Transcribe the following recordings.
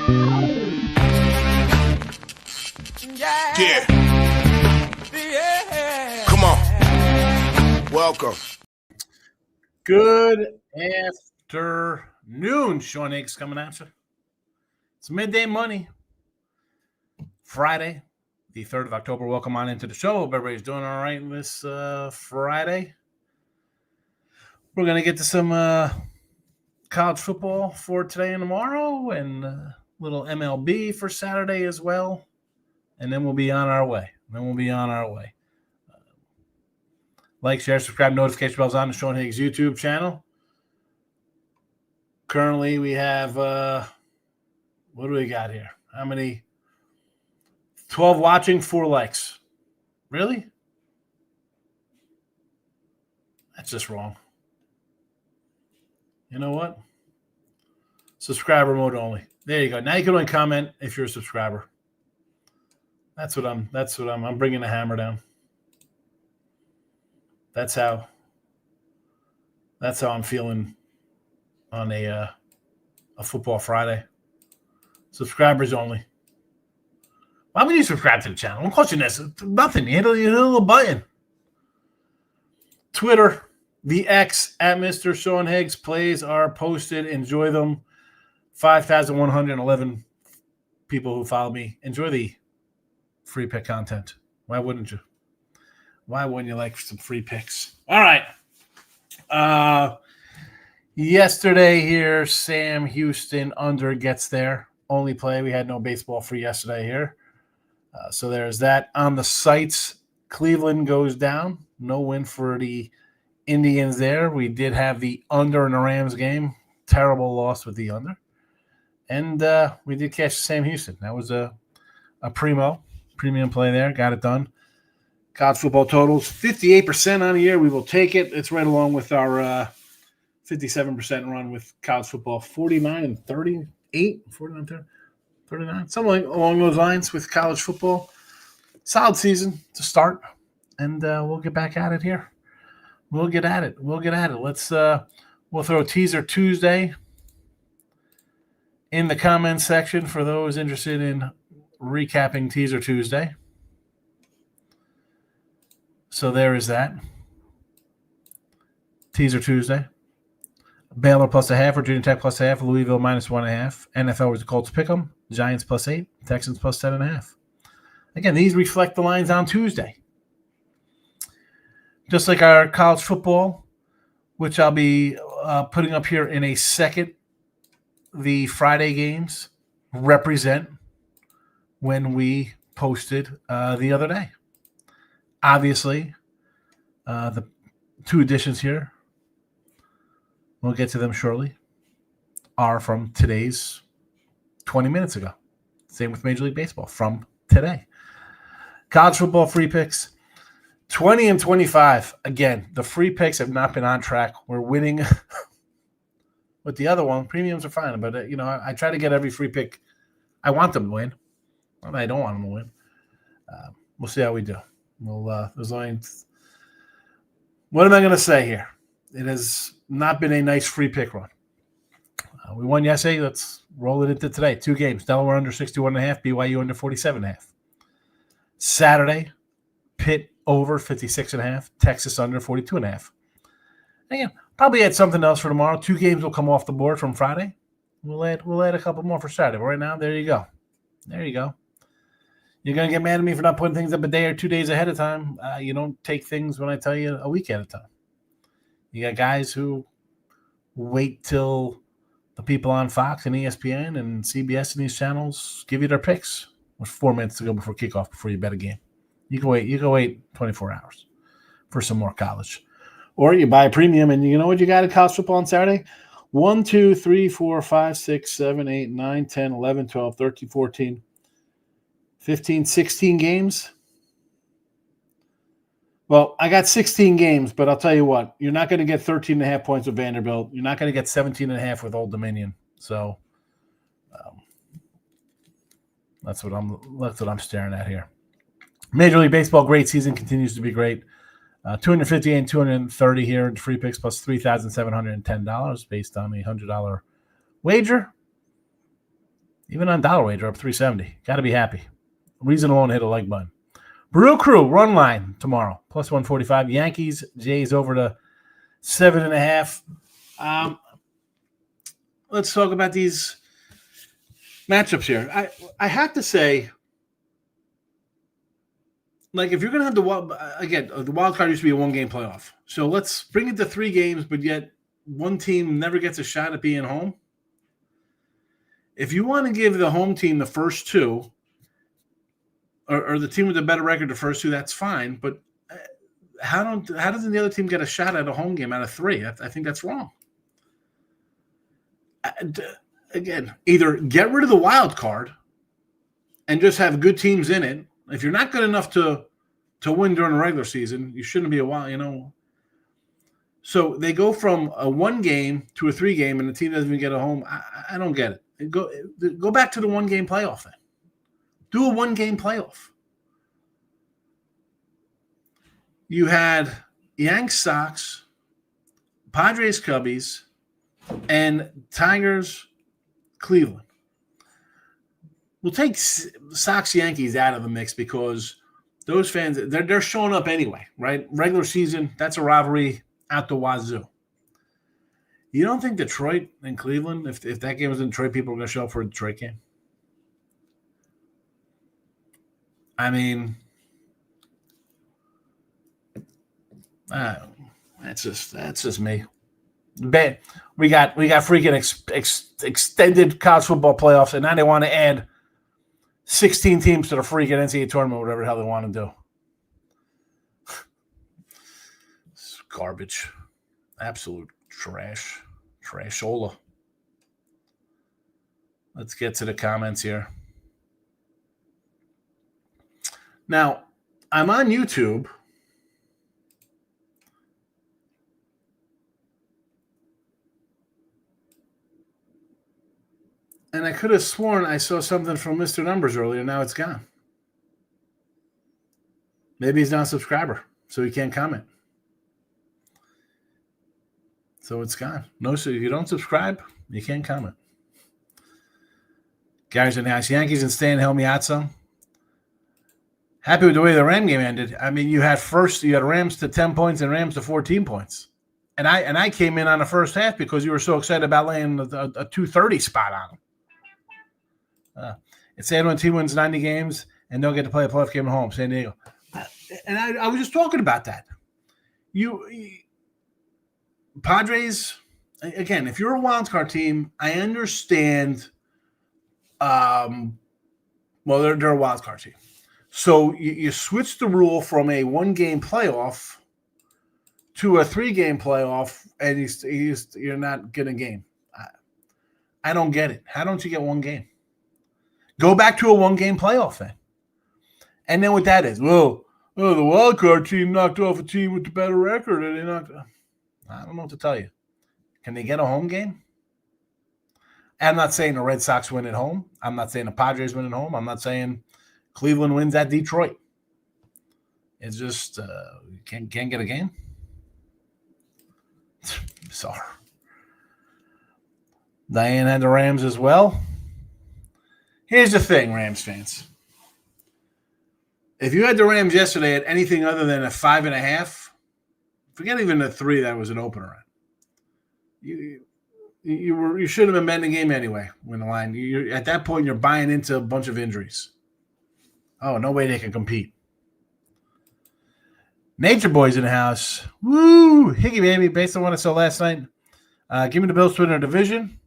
Yeah. Come on. Welcome. Good afternoon. Sean Higgs coming at you. It's midday money. Friday, the 3rd of October. Welcome on into the show. Hope everybody's doing all right this Friday. We're going to get to some college football for today and tomorrow, and a little MLB for Saturday as well. And then we'll be on our way. Like, share, subscribe, notification bells on the Sean Higgs YouTube channel. Currently, we have, what do we got here? How many? 12 watching, 4 likes. Really? That's just wrong. You know what? Subscriber mode only. There you go. Now you can only comment if you're a subscriber. I'm bringing the hammer down. That's how I'm feeling on a football Friday. Subscribers only. Why would you subscribe to the channel? Won't cost you nothing. You hit a little button. Twitter, the X at Mr. Sean Higgs. Plays are posted. Enjoy them. 5,111 people who follow me. Enjoy the free pick content. Why wouldn't you? Why wouldn't you like some free picks? All right. Yesterday here, Sam Houston under gets there. Only play. We had no baseball for yesterday here. So there's that. On the sites, Cleveland goes down. No win for the Indians there. We did have the under in the Rams game. Terrible loss with the under. And we did catch Sam Houston. That was a premium play there. Got it done. College football totals, 58% on the year. We will take it. It's right along with our 57% run with college football. 49 and 38, 49, 39, something along those lines with college football. Solid season to start, and we'll get back at it here. We'll get at it. Let's we'll throw Teaser Tuesday in the comments section for those interested in recapping Teaser Tuesday. So there is that. Teaser Tuesday. Baylor plus a half, Virginia Tech plus a half, Louisville minus 1.5. NFL was the Colts pick 'em. Giants plus 8, Texans plus 7.5. Again, these reflect the lines on Tuesday. Just like our college football, which I'll be putting up here in a second. The Friday games represent when we posted the other day. Obviously, the 2 editions here, we'll get to them shortly, are from today's 20 minutes ago. Same with Major League Baseball from today. College football free picks, 20 and 25. Again, the free picks have not been on track. We're winning with the other one. Premiums are fine, but I try to get every free pick. I want them to win. I don't want them to win. We'll see how we do. What am I going to say here? It has not been a nice free pick run. We won yesterday. Let's roll it into today. 2 games. Delaware under 61.5. BYU under 47.5. Saturday, Pitt over 56.5. Texas under 42.5. Again, probably add something else for tomorrow. 2 games will come off the board from Friday. We'll add a couple more for Saturday. But right now, there you go. You're going to get mad at me for not putting things up a day or 2 days ahead of time. You don't take things when I tell you a week at a time. You got guys who wait till the people on Fox and ESPN and CBS and these channels give you their picks with 4 minutes to go before kickoff before you bet a game. You can wait 24 hours for some more college. Or you buy a premium, and you know what you got in college football on Saturday? 1, 2, 3, 4, 5, 6, 7, 8, 9, 10, 11, 12, 13, 14, 15, 16 games. Well, I got 16 games, but I'll tell you what, you're not going to get 13.5 points with Vanderbilt. You're not going to get 17.5 with Old Dominion. So that's what I'm staring at here. Major League Baseball, great season, continues to be great. 250 and 230 here in free picks plus $3,710 based on a $100 wager. Even on dollar wager, up 370. Got to be happy. Reason alone, hit a like button. Brew Crew, run line tomorrow. Plus 145. Yankees, Jays over to 7.5. Let's talk about these matchups here. I have to say, like, if you're going to have the wild card used to be a one-game playoff. So let's bring it to 3 games, but yet one team never gets a shot at being home. If you want to give the home team the first 2, or the team with the better record the first 2, that's fine. But how doesn't the other team get a shot at a home game out of 3? I think that's wrong. Again, either get rid of the wild card and just have good teams in it. If you're not good enough to win during the regular season, you shouldn't be a wild, So they go from a 1 game to a 3 game, and the team doesn't even get a home. I don't get it. Go back to the 1 game playoff then. Do a 1 game playoff. You had Yanks, Sox, Padres, Cubbies, and Tigers, Cleveland. We'll take Sox, Yankees out of the mix because those fans, they're showing up anyway, right? Regular season, that's a rivalry out the wazoo. You don't think Detroit and Cleveland, if that game was in Detroit, people are going to show up for a Detroit game? I mean, that's just me. We got freaking extended college football playoffs, and now they want to add 16 teams to the freaking NCAA tournament, whatever the hell they want to do. It's garbage, absolute trash, trashola. Let's get to the comments here. Now, I'm on YouTube. And I could have sworn I saw something from Mr. Numbers earlier. Now it's gone. Maybe he's not a subscriber, so he can't comment. So it's gone. No, so if you don't subscribe, you can't comment. Gary's in the house. Yankees and Stan Helmiazzo. Happy with the way the Ram game ended. I mean, you had Rams to 10 points and Rams to 14 points. And I came in on the first half because you were so excited about laying a 230 spot on them. It's sad when a team wins 90 games and don't get to play a playoff game at home, San Diego. And I was just talking about that. Padres, again, if you're a wild card team, I understand. They're a wild card team. So you switch the rule from a 1-game playoff to a 3-game playoff, and you're not getting a game. I don't get it. How don't you get 1 game? Go back to a 1-game playoff then. And then what that is, the wild card team knocked off a team with the better record, and I don't know what to tell you. Can they get a home game? I'm not saying the Red Sox win at home. I'm not saying the Padres win at home. I'm not saying Cleveland wins at Detroit. It's just can't get a game. Sorry. Diane had the Rams as well. Here's the thing, Rams fans. If you had the Rams yesterday at anything other than a 5.5, forget even the 3 that was an opener at. You should have been betting the game anyway. When the line, at that point, you're buying into a bunch of injuries. Oh, no way they can compete. Nature Boy's in the house. Woo! Higgy, baby. Based on what I saw last night, give me the Bills to win their division.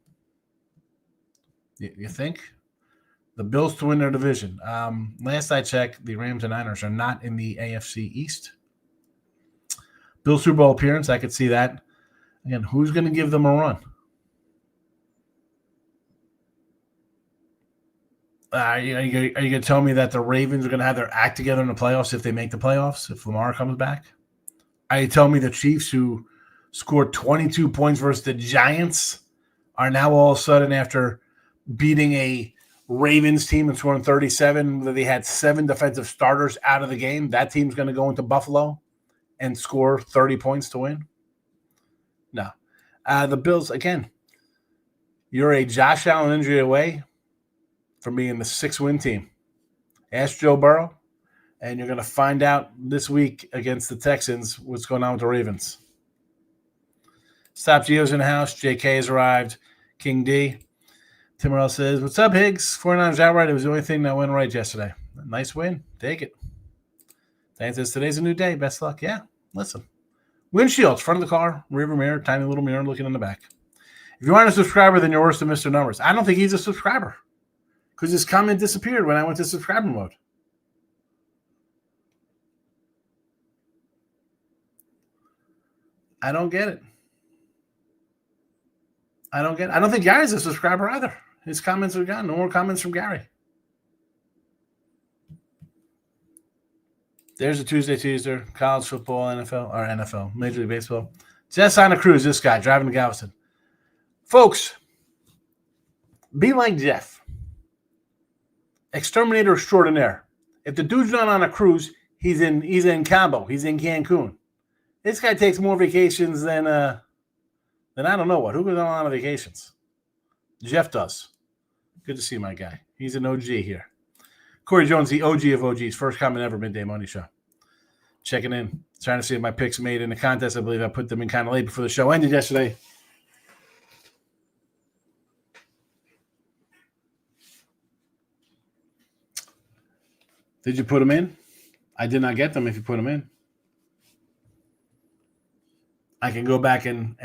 You think? The Bills to win their division. Last I checked, the Rams and Niners are not in the AFC East. Bills Super Bowl appearance, I could see that. Again, who's going to give them a run? Are you going to tell me that the Ravens are going to have their act together in the playoffs if they make the playoffs, if Lamar comes back? Are you telling me the Chiefs, who scored 22 points versus the Giants, are now all of a sudden, after beating a Ravens team and scoring 37, that they had 7 defensive starters out of the game, that team's going to go into Buffalo and score 30 points to win? No. The Bills, again, you're a Josh Allen injury away. from being the 6-win team. Ask Joe Burrow, and you're going to find out this week against the Texans what's going on with the Ravens. Stop Gio's in the house. JK has arrived. King D. Tim Morrell says, what's up, Higgs? 49ers outright. It was the only thing that went right yesterday. Nice win. Take it. Dan says, today's a new day. Best luck. Yeah, listen. Windshields, front of the car, rear mirror, tiny little mirror looking in the back. If you aren't a subscriber, then you're worse than Mr. Numbers. I don't think he's a subscriber because his comment disappeared when I went to subscriber mode. I don't get it. I don't think Gary's a subscriber either. His comments are gone. No more comments from Gary. There's a Tuesday teaser. College football, NFL, Major League Baseball. Jess on a cruise, this guy, driving to Galveston. Folks, be like Jeff. Exterminator extraordinaire. If the dude's not on a cruise, he's in Cabo. He's in Cancun. This guy takes more vacations than I don't know what. Who goes on a lot of vacations? Jeff does. Good to see my guy. He's an OG here. Corey Jones, the OG of OGs. First comment ever, Midday Money Show. Checking in. Trying to see if my picks made in the contest. I believe I put them in kind of late before the show ended yesterday. Did you put them in? I did not get them if you put them in. I can go back and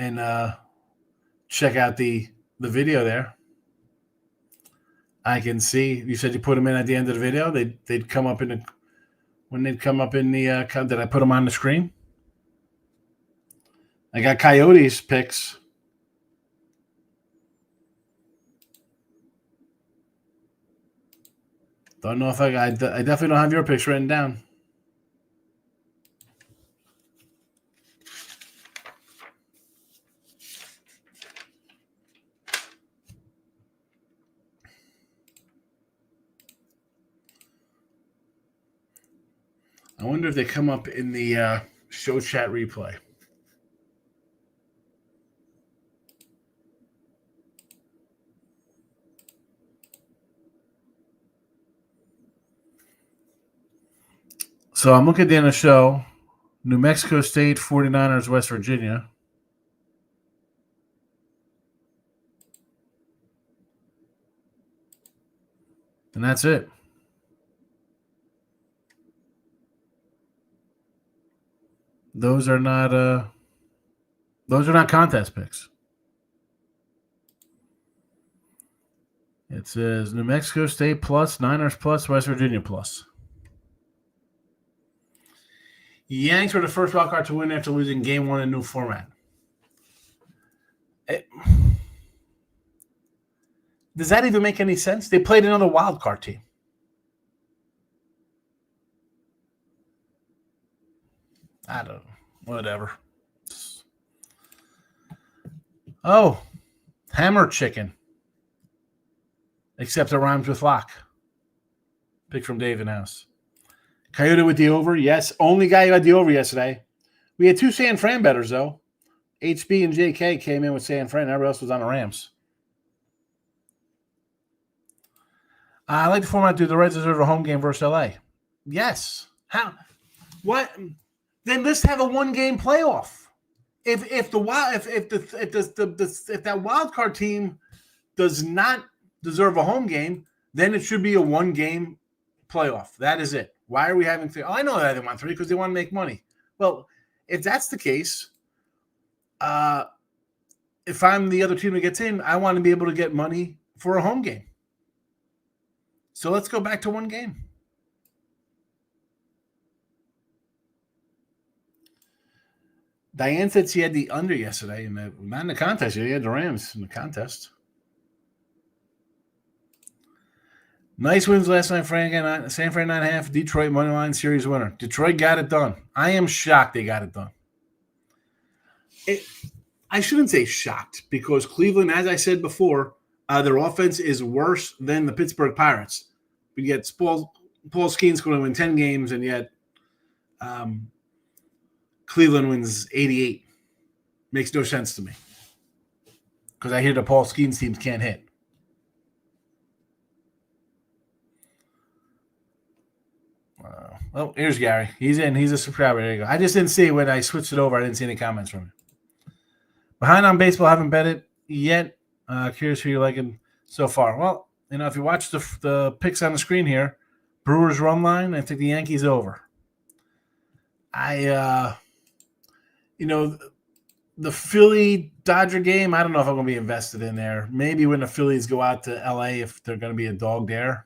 check out the video there. I can see you said you put them in at the end of the video. They'd come up when they'd come up in the. Did I put them on the screen? I got Coyotes picks. Don't know if I definitely don't have your picks written down. I wonder if they come up in the show chat replay. So I'm looking at the end of the show. New Mexico State, 49ers, West Virginia. And that's it. Those are not contest picks. It says New Mexico State plus, Niners plus, West Virginia plus. Yanks were the first wild card to win after losing game one in new format. Does that even make any sense? They played another wild card team. I don't know. Whatever. Oh, hammer chicken. Except it rhymes with lock. Pick from Dave in house. Coyote with the over. Yes. Only guy who had the over yesterday. We had two San Fran bettors, though. HB and JK came in with San Fran. Everybody else was on the Rams. I like the format. Do the Reds deserve a home game versus LA? Yes. How? What? Then let's have a one-game playoff. If that wild card team does not deserve a home game, then it should be a one-game playoff. That is it. Why are we having three? Oh, I know that they want three because they want to make money. Well, if that's the case, if I'm the other team that gets in, I want to be able to get money for a home game. So let's go back to one game. Diane said she had the under yesterday, and not in the contest. She had the Rams in the contest. Nice wins last night, San Fran 9.5. Detroit moneyline series winner. Detroit got it done. I am shocked they got it done. I shouldn't say shocked because Cleveland, as I said before, their offense is worse than the Pittsburgh Pirates. But yet Paul Skeens going to win 10 games, and yet Cleveland wins 88. Makes no sense to me because I hear the Paul Skeens teams can't hit. Oh, here's Gary. He's in. He's a subscriber. There you go. I just didn't see when I switched it over. I didn't see any comments from him. Behind on baseball, haven't bet it yet. Curious who you're liking so far. Well, if you watch the picks on the screen here, Brewers run line, I think the Yankees over. The Philly Dodger game, I don't know if I'm going to be invested in there. Maybe when the Phillies go out to LA, if they're going to be a dog there.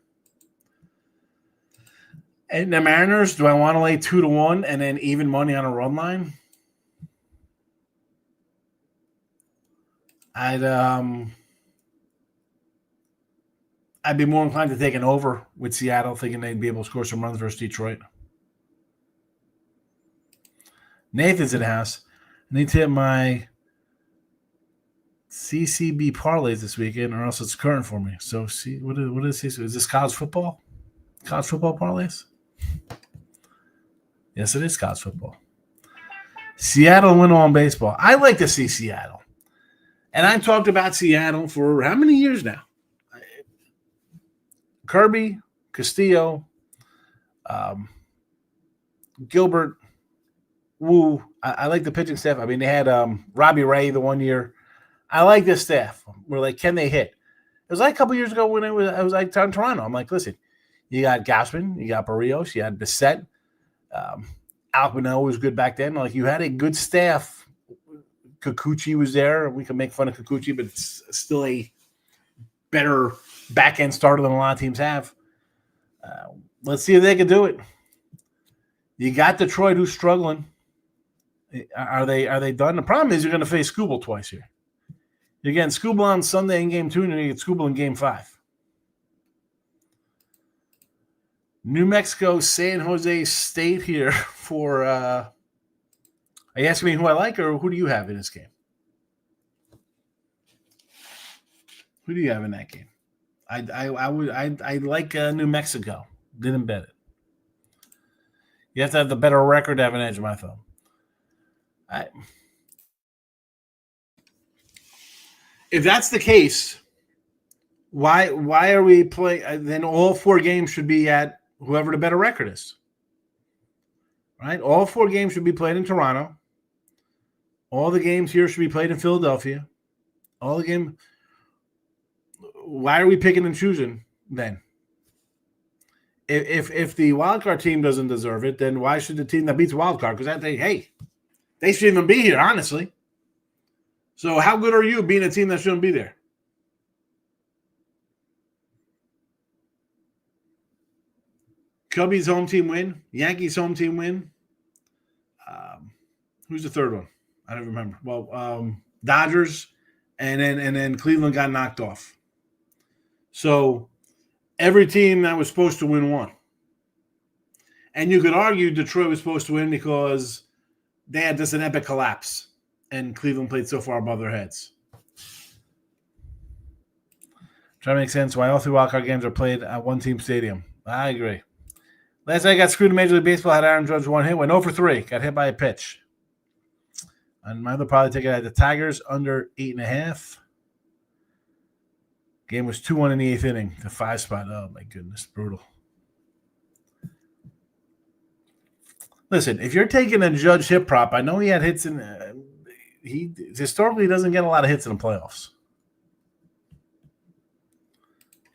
And the Mariners, do I want to lay 2-1 and then even money on a run line? I'd be more inclined to take an over with Seattle, thinking they'd be able to score some runs versus Detroit. Nathan's in the house. I need to hit my CCB parlays this weekend, or else it's current for me. So, see, what is this? Is this college football? College football parlays? Yes, it is college football. Seattle win on baseball. I like to see Seattle. And I've talked about Seattle for how many years now? Kirby, Castillo, Gilbert, Wu. I like the pitching staff. I mean, they had Robbie Ray the one year. I like this staff. We're like, can they hit? It was like a couple years ago when I was like in Toronto. I'm like, listen, you got Gausman, you got Barrios, you had Bissett. Alpino was good back then. Like, you had a good staff. Kikuchi was there. We can make fun of Kikuchi, but it's still a better back-end starter than a lot of teams have. Let's see if they can do it. You got Detroit, who's struggling. Are they done? The problem is you're going to face Skubal twice here. You're getting Skubal on Sunday in Game 2, and you get Skubal in Game 5. New Mexico, San Jose State here for are you asking me who I like, or who do you have in this game? Who do you have in that game? I like New Mexico. Didn't bet it. You have to have the better record to have an edge of my thumb. If that's the case, why are we playing? Then all 4 games should be at whoever the better record is. Right? All 4 games should be played in Toronto. All the games here should be played in Philadelphia. All the game. Why are we picking and choosing then? If the wildcard team doesn't deserve it, then why should the team that beats wildcard? Because they shouldn't even be here, honestly. So how good are you being a team that shouldn't be there? Cubbies home team win. Yankees home team win. Who's the third one? I don't remember. Well, Dodgers, and then Cleveland got knocked off. So every team that was supposed to win won. And you could argue Detroit was supposed to win because they had just an epic collapse, and Cleveland played so far above their heads. Trying to make sense why all 3 wildcard games are played at one team stadium. I agree. Last night I got screwed in Major League Baseball. Had Aaron Judge 1 hit. Went 0 for 3. Got hit by a pitch. And my other probably ticket had the Tigers under 8.5. Game was 2-1 in the 8th inning. The 5 spot. Oh, my goodness. Brutal. Listen, if you're taking a Judge hit prop, I know he had hits in he historically doesn't get a lot of hits in the playoffs.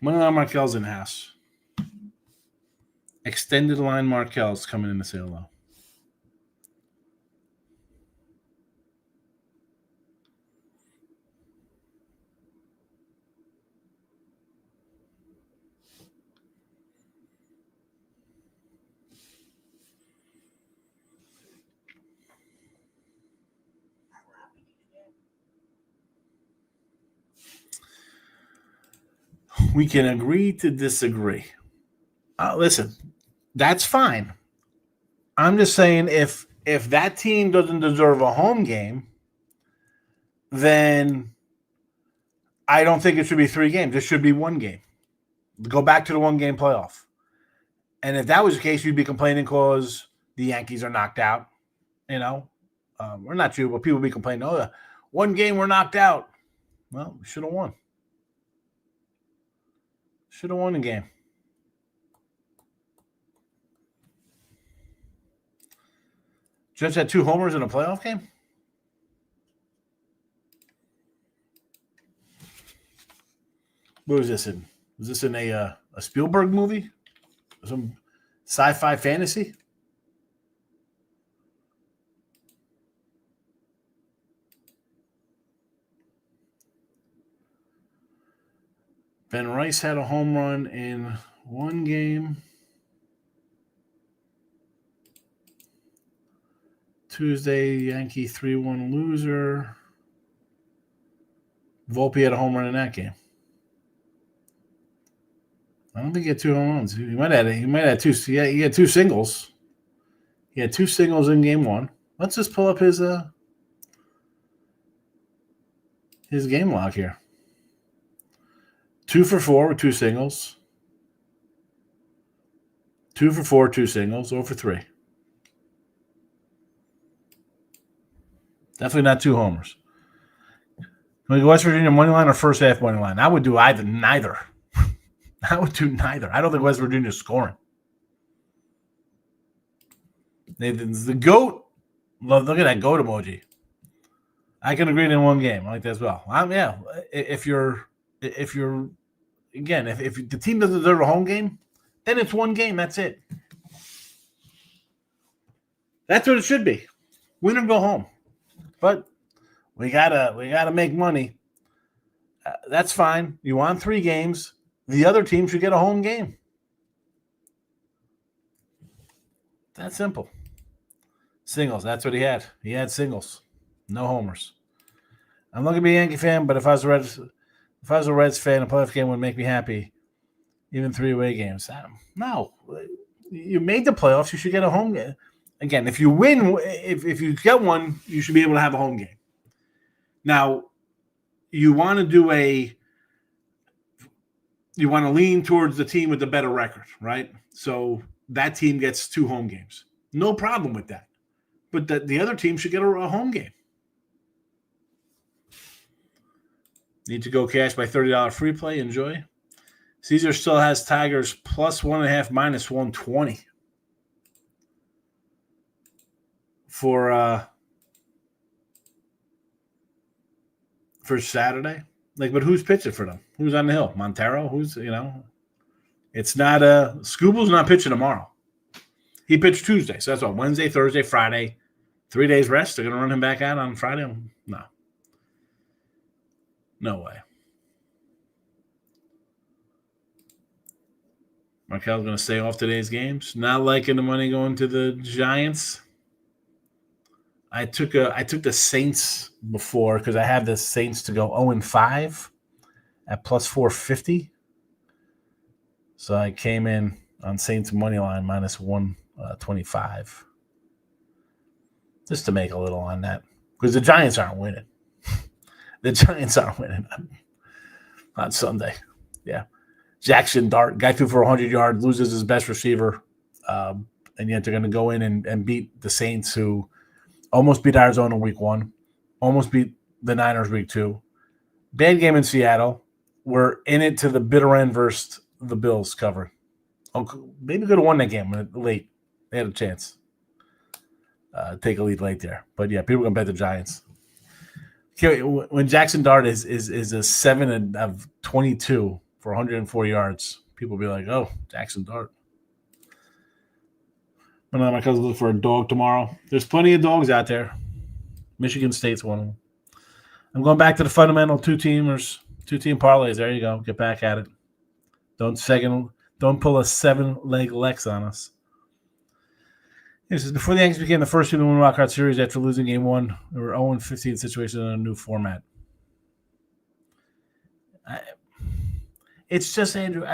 Moneyline Markel's in the house. Extended line Markel's coming in to say hello. We can agree to disagree. Listen, that's fine. I'm just saying if that team doesn't deserve a home game, then I don't think it should be 3 games. It should be 1 game. Go back to the 1-game playoff. And if that was the case, you'd be complaining because the Yankees are knocked out. Or not you, but people be complaining, 1 game we're knocked out. Well, we should have won. Should have won the game. Judge had 2 homers in a playoff game? What was this in? Was this in a Spielberg movie? Some sci-fi fantasy? Ben Rice had a home run in one game. Tuesday, Yankee 3-1 loser. Volpe had a home run in that game. I don't think he had 2 home runs. He might have 2. He had 2 singles. He had 2 singles in game 1. Let's just pull up his game log here. 2 for 4 with 2 singles. 2 for 4, 2 singles. 0 for 3. Definitely not 2 homers. Can we go West Virginia money line or first half money line? I would do neither. I would do neither. I don't think West Virginia's scoring. Nathan's the GOAT. Look at that GOAT emoji. I can agree in one game. I like that as well. Yeah. If the team doesn't deserve a home game, then it's one game. That's it. That's what it should be. Win or go home. But we gotta make money. That's fine. You want 3 games. The other team should get a home game. That's simple. Singles. That's what he had. He had singles. No homers. I'm not gonna be a Yankee fan, but if I was a Reds fan, a playoff game would make me happy. Even 3 away games. No. You made the playoffs. You should get a home game. Again, if you win, if you get one, you should be able to have a home game. Now, you want to lean towards the team with the better record, right? So that team gets 2 home games. No problem with that. But the other team should get a home game. Need to go cash by $30 free play. Enjoy. Caesar still has Tigers plus 1.5, minus 120 for Saturday. But who's pitching for them? Who's on the hill? Montero? It's not Scooble's not pitching tomorrow. He pitched Tuesday, so that's what, Wednesday, Thursday, Friday, 3 days rest. They're going to run him back out on Friday? No way. Markel's going to stay off today's games. Not liking the money going to the Giants. I took the Saints before because I have the Saints to go 0-5 at plus 450. So I came in on Saints money line minus 125 just to make a little on that because the Giants aren't winning. The Giants aren't winning on Sunday. Yeah. Jackson Dart, guy threw for 100 yards, loses his best receiver, and yet they're going to go in and beat the Saints, who almost beat Arizona week 1, almost beat the Niners week 2. Bad game in Seattle. We're in it to the bitter end versus the Bills cover. Maybe could have won that game late. They had a chance. Take a lead late there. But, yeah, people are going to bet the Giants. When Jackson Dart is a 7 of 22 for 104 yards, people will be like, oh, Jackson Dart. I'm going to let my cousin look for a dog tomorrow. There's plenty of dogs out there. Michigan State's one of them. I'm going back to the fundamental 2-team parlays. There you go. Get back at it. Don't pull a 7-leg Lex on us. This is before the Yankees became the first team to win the Wild Card Series after losing Game 1. There were 0-15 situations in a new format. It's just, Andrew,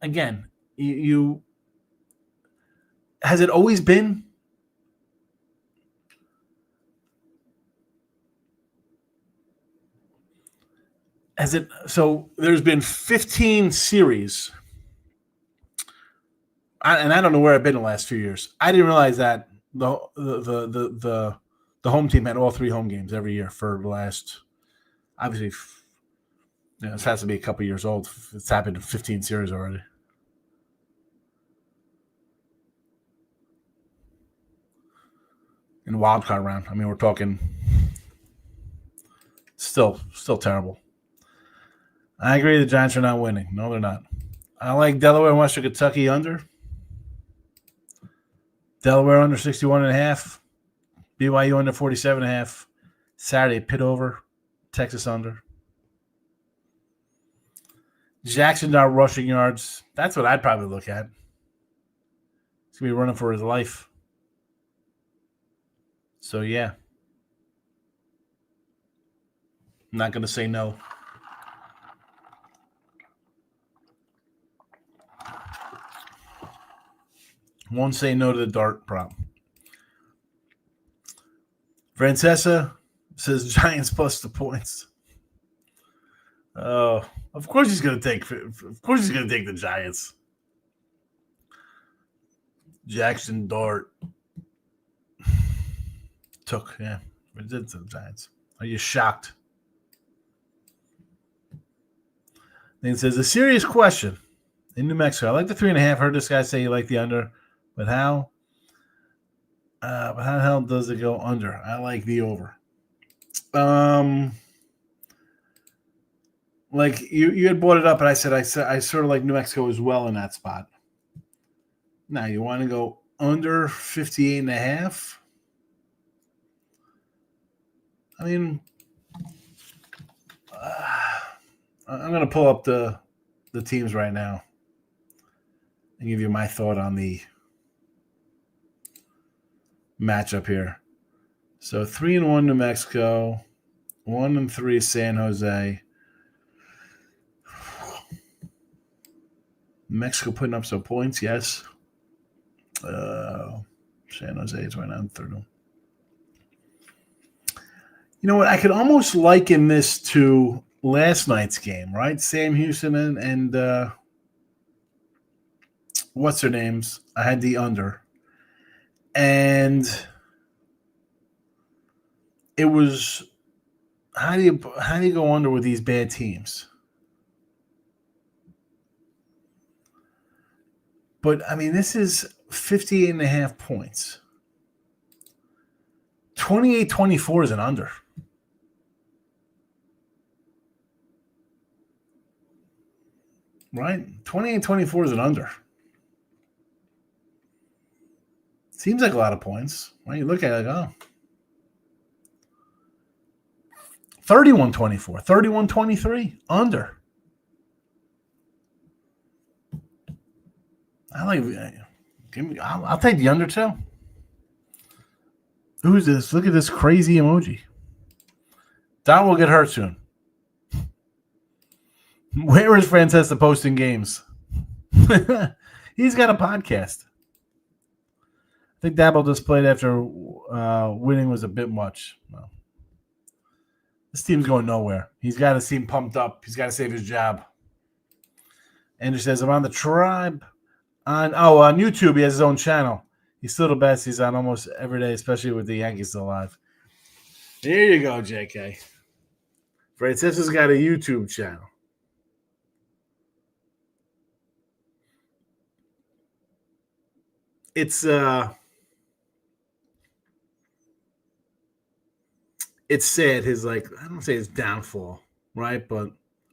again, you has it always been? So there's been 15 series. And I don't know where I've been the last few years. I didn't realize that the home team had all 3 home games every year for the last, obviously, this has to be a couple years old. It's happened in 15 series already. in wild card round. I mean, we're talking still terrible. I agree the Giants are not winning. No, they're not. I like Delaware and Western Kentucky under. Delaware under 61.5. BYU under 47.5. Saturday, Pitt over. Texas under. Jackson not rushing yards. That's what I'd probably look at. He's going to be running for his life. So, yeah. I'm not going to say no. Won't say no to the dart prop. Francesa says Giants plus the points. Oh, of course he's going to take. Of course he's going to take the Giants. Jackson Dart took. Yeah, it did to the Giants. Are you shocked? Then it says a serious question in New Mexico. I like the 3.5. Heard this guy say you like the under, but how? But how the hell does it go under? I like the over. Like you had brought it up, and I said I sort of like New Mexico as well in that spot. Now you want to go under 58.5? I mean, I'm going to pull up the teams right now and give you my thought on the matchup here. So 3-1 New Mexico, 1-3 San Jose. Mexico putting up some points, yes. San Jose is right on third. You know what? I could almost liken this to last night's game, right? Sam Houston and what's their names? I had the under. And it was how do you go under with these bad teams? But I mean, this is 58.5 points. 28-24 is an under. Right? 28-24 is an under. Seems like a lot of points. Right? You look at it like, oh. 31-24, 31-23, under. I'll take the under too. Who's this? Look at this crazy emoji. Don will get hurt soon. Where is Francesa posting games? He's got a podcast. I think Dabble just played after winning was a bit much. Well, this team's going nowhere. He's got to seem pumped up. He's got to save his job. Andrew says, I'm on the tribe. On YouTube, he has his own channel. He's still the best. He's on almost every day, especially with the Yankees still alive. There you go, JK. Francesa's got a YouTube channel. It's sad, his I don't say his downfall, right? But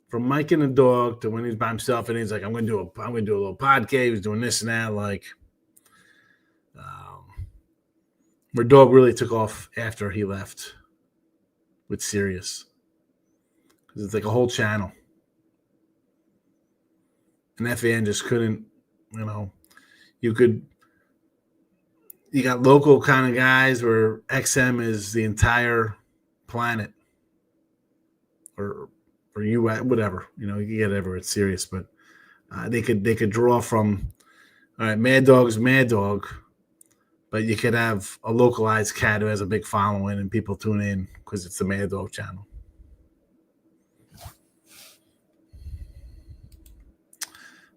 from Mike and the dog to when he's by himself and he's like, I'm gonna do a little podcast. He was doing this and that. Where dog really took off after he left with Sirius, because it's like a whole channel, and FAN just couldn't. You got local kind of guys where XM is the entire planet, or whatever. You can get everywhere. It's serious, but they could draw from. All right, Mad Dog's Mad Dog, but you could have a localized cat who has a big following and people tune in because it's the Mad Dog channel.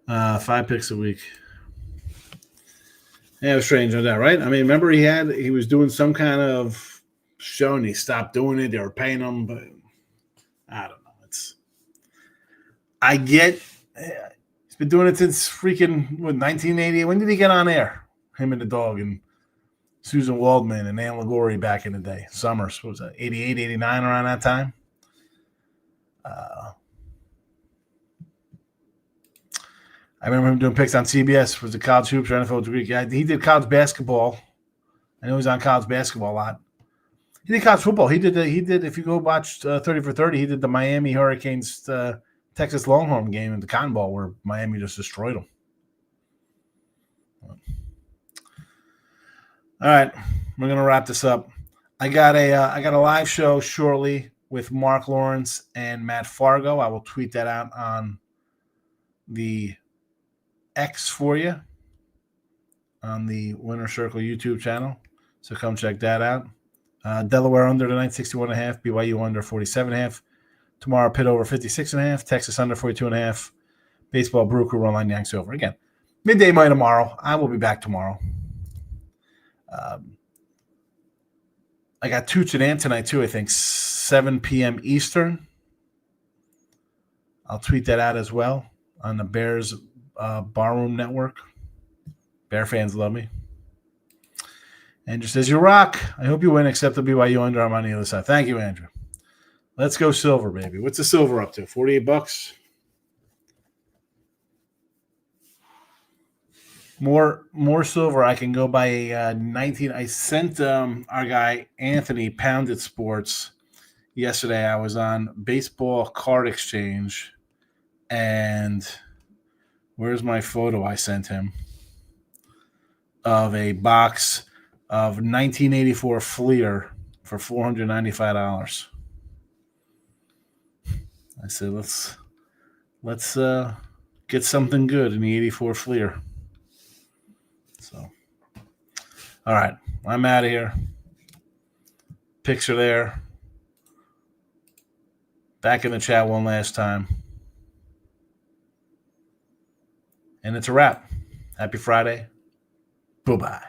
Five picks a week. Yeah, it was strange on that, right? I mean, remember he was doing some kind of show and he stopped doing it. They were paying him, but I don't know. I get he's been doing it since freaking 1980. When did he get on air? Him and the dog and Susan Waldman and Ann Ligori back in the day. Summers, what was that, 88, 89, around that time? I remember him doing picks on CBS. Was it college hoops or NFL degree? Yeah, he did college basketball. I know he was on college basketball a lot. He did college football. He did. If you go watch 30 for 30, he did the Miami Hurricanes Texas Longhorn game in the Cotton Bowl where Miami just destroyed them. All right, we're gonna wrap this up. I got a live show shortly with Mark Lawrence and Matt Fargo. I will tweet that out on the X for you on the Winner Circle YouTube channel. So come check that out. Delaware under tonight, 61.5. BYU under 47.5. Tomorrow, Pitt over 56.5. Texas under 42.5. Baseball, Brew Crew, Run Yanks over. Again, midday by tomorrow. I will be back tomorrow. I got Tooch and Ant tonight, too, I think, 7 p.m. Eastern. I'll tweet that out as well on the Bears Barroom Network. Bear fans love me. Andrew says, you rock. I hope you win, except the BYU under. I'm on the other side. Thank you, Andrew. Let's go silver, baby. What's the silver up to? $48? More silver. I can go by a 19. I sent our guy Anthony Pounded Sports yesterday. I was on Baseball Card Exchange, and where's my photo I sent him of a box of 1984 Fleer for $495. I said, let's get something good in the 84 Fleer. So, all right, I'm out of here. Picks are there. Back in the chat one last time. And it's a wrap. Happy Friday. Bye-bye.